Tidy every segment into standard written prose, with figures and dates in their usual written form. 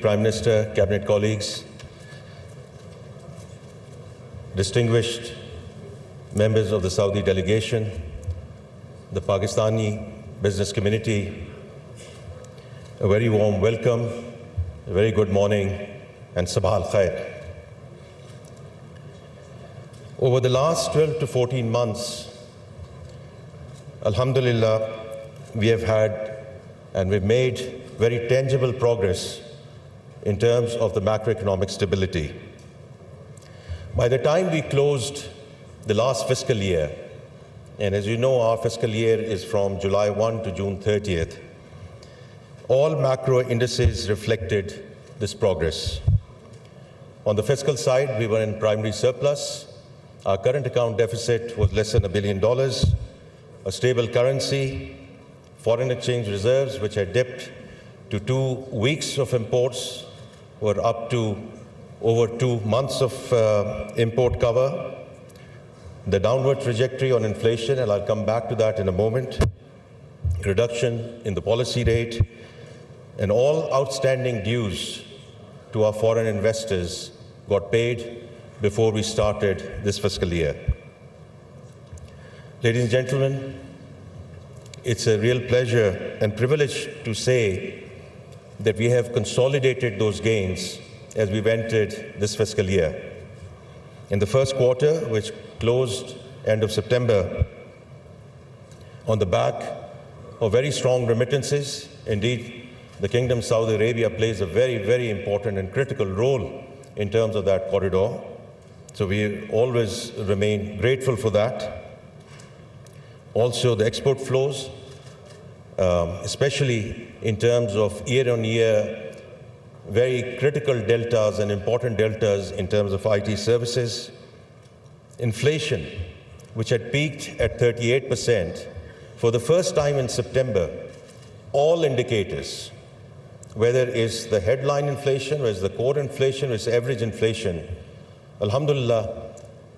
Prime Minister, Cabinet colleagues, distinguished members of the Saudi delegation, the Pakistani business community, a very warm welcome, a very good morning, and Sabah al-Khair. Over the last 12 to 14 months, Alhamdulillah, we have had and we've made very tangible progress in terms of the macroeconomic stability. By the time we closed the last fiscal year, and as you know, our fiscal year is from July 1 to June 30th, all macro indices reflected this progress. On the fiscal side, we were in primary surplus. Our current account deficit was less than $1 billion, a stable currency, foreign exchange reserves, which had dipped to 2 weeks of imports, were up to over 2 months of import cover. The downward trajectory on inflation, and I'll come back to that in a moment, reduction in the policy rate, and all outstanding dues to our foreign investors got paid before we started this fiscal year. Ladies and gentlemen, it's a real pleasure and privilege to say that we have consolidated those gains as we've entered this fiscal year. In the first quarter, which closed end of September, on the back of very strong remittances, indeed, the Kingdom of Saudi Arabia plays a very, very important and critical role in terms of that corridor. So we always remain grateful for that. Also, the export flows, especially in terms of year-on-year, very critical deltas and important deltas in terms of IT services. Inflation, which had peaked at 38%, for the first time in September, all indicators, whether it's the headline inflation, whether it's the core inflation, whether it's average inflation, alhamdulillah,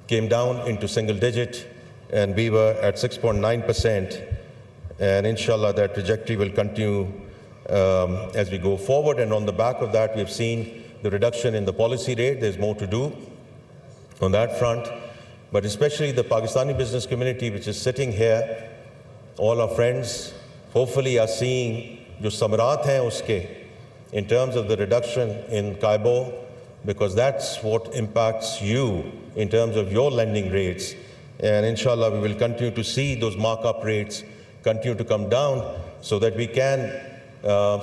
came down into single digit, and we were at 6.9%. And inshallah, that trajectory will continue as we go forward. And on the back of that, we've seen the reduction in the policy rate. There's more to do on that front. But especially the Pakistani business community, which is sitting here, all our friends, hopefully are seeing jo samarat hain uske in terms of the reduction in Kaibo, because that's what impacts you in terms of your lending rates. And inshallah, we will continue to see those markup rates continue to come down so that we can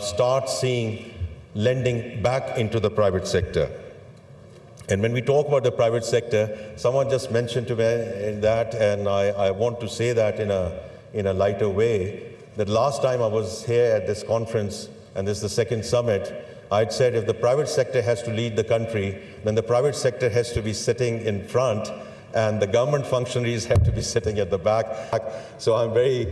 start seeing lending back into the private sector. And when we talk about the private sector, someone just mentioned to me that, and I want to say that in a lighter way, that last time I was here at this conference, and this is the second summit, I'd said if the private sector has to lead the country, then the private sector has to be sitting in front, and the government functionaries have to be sitting at the back. So I'm very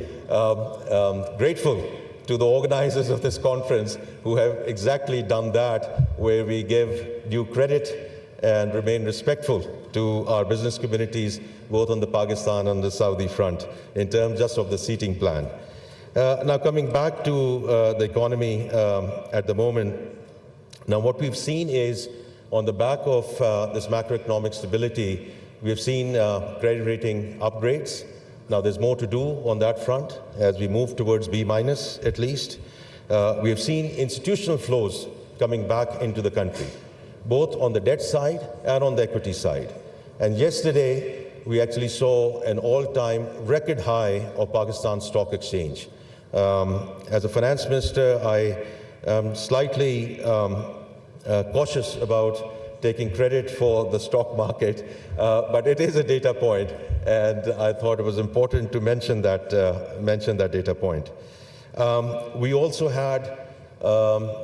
grateful to the organizers of this conference who have exactly done that, where we give due credit and remain respectful to our business communities, both on the Pakistan and the Saudi front, in terms just of the seating plan. Now coming back to the economy at the moment, now what we've seen is on the back of this macroeconomic stability, we have seen credit rating upgrades. Now there's more to do on that front as we move towards B- at least. We have seen institutional flows coming back into the country, both on the debt side and on the equity side. And yesterday, we actually saw an all-time record high of Pakistan Stock Exchange. As a finance minister, I am slightly cautious about taking credit for the stock market, but it is a data point, and I thought it was important to mention that data point. We also had,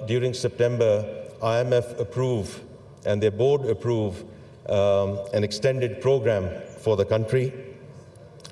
during September, IMF approve and their board approve an extended program for the country.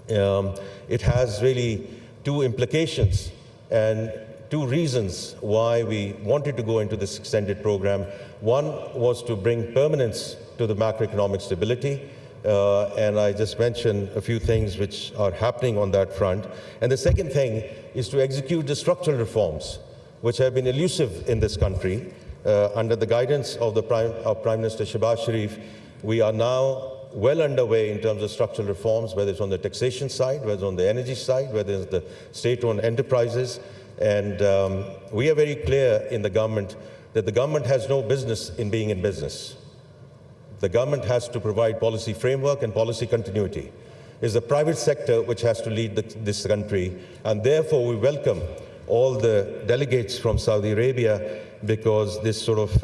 It has really two implications and two reasons why we wanted to go into this extended program. One was to bring permanence to the macroeconomic stability, and I just mentioned a few things which are happening on that front. And the second thing is to execute the structural reforms which have been elusive in this country, under the guidance of Prime Minister Shehbaz Sharif, we are now well underway in terms of structural reforms, whether it's on the taxation side, whether it's on the energy side, whether it's the state-owned enterprises. And we are very clear in the government that the government has no business in being in business. The government has to provide policy framework and policy continuity. It's the private sector which has to lead this country, and therefore we welcome all the delegates from Saudi Arabia, because this sort of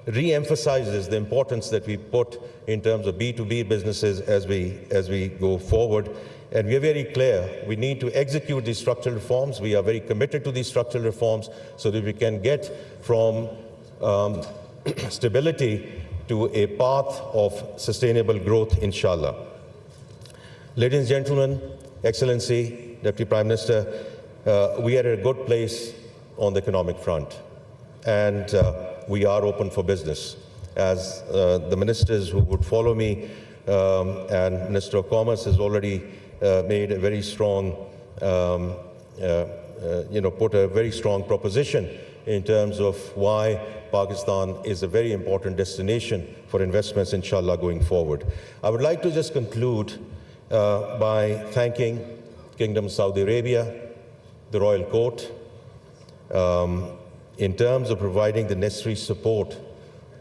re-emphasizes the importance that we put in terms of B2B businesses as we go forward. And we are very clear, we need to execute these structural reforms. We are very committed to these structural reforms so that we can get from stability to a path of sustainable growth, inshallah. Ladies and gentlemen, Excellency, Deputy Prime Minister, we are at a good place on the economic front, and we are open for business. As the ministers who would follow me and Minister of Commerce has already made a very strong, put a very strong proposition in terms of why Pakistan is a very important destination for investments, inshallah, going forward. I would like to just conclude by thanking Kingdom of Saudi Arabia, the Royal Court, in terms of providing the necessary support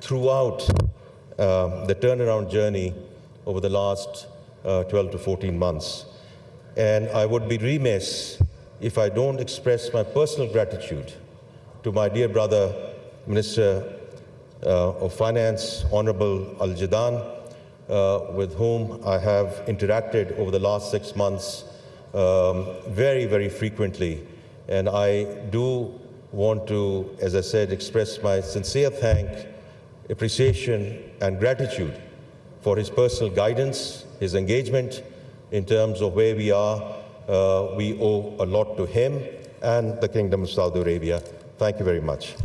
throughout the turnaround journey over the last 12 to 14 months. And I would be remiss if I don't express my personal gratitude to my dear brother, Minister of Finance, Honorable Al-Jadaan, with whom I have interacted over the last 6 months very, very frequently. And I do want to, as I said, express my sincere appreciation and gratitude for his personal guidance, his engagement in terms of where we are. We owe a lot to him and the Kingdom of Saudi Arabia. Thank you very much.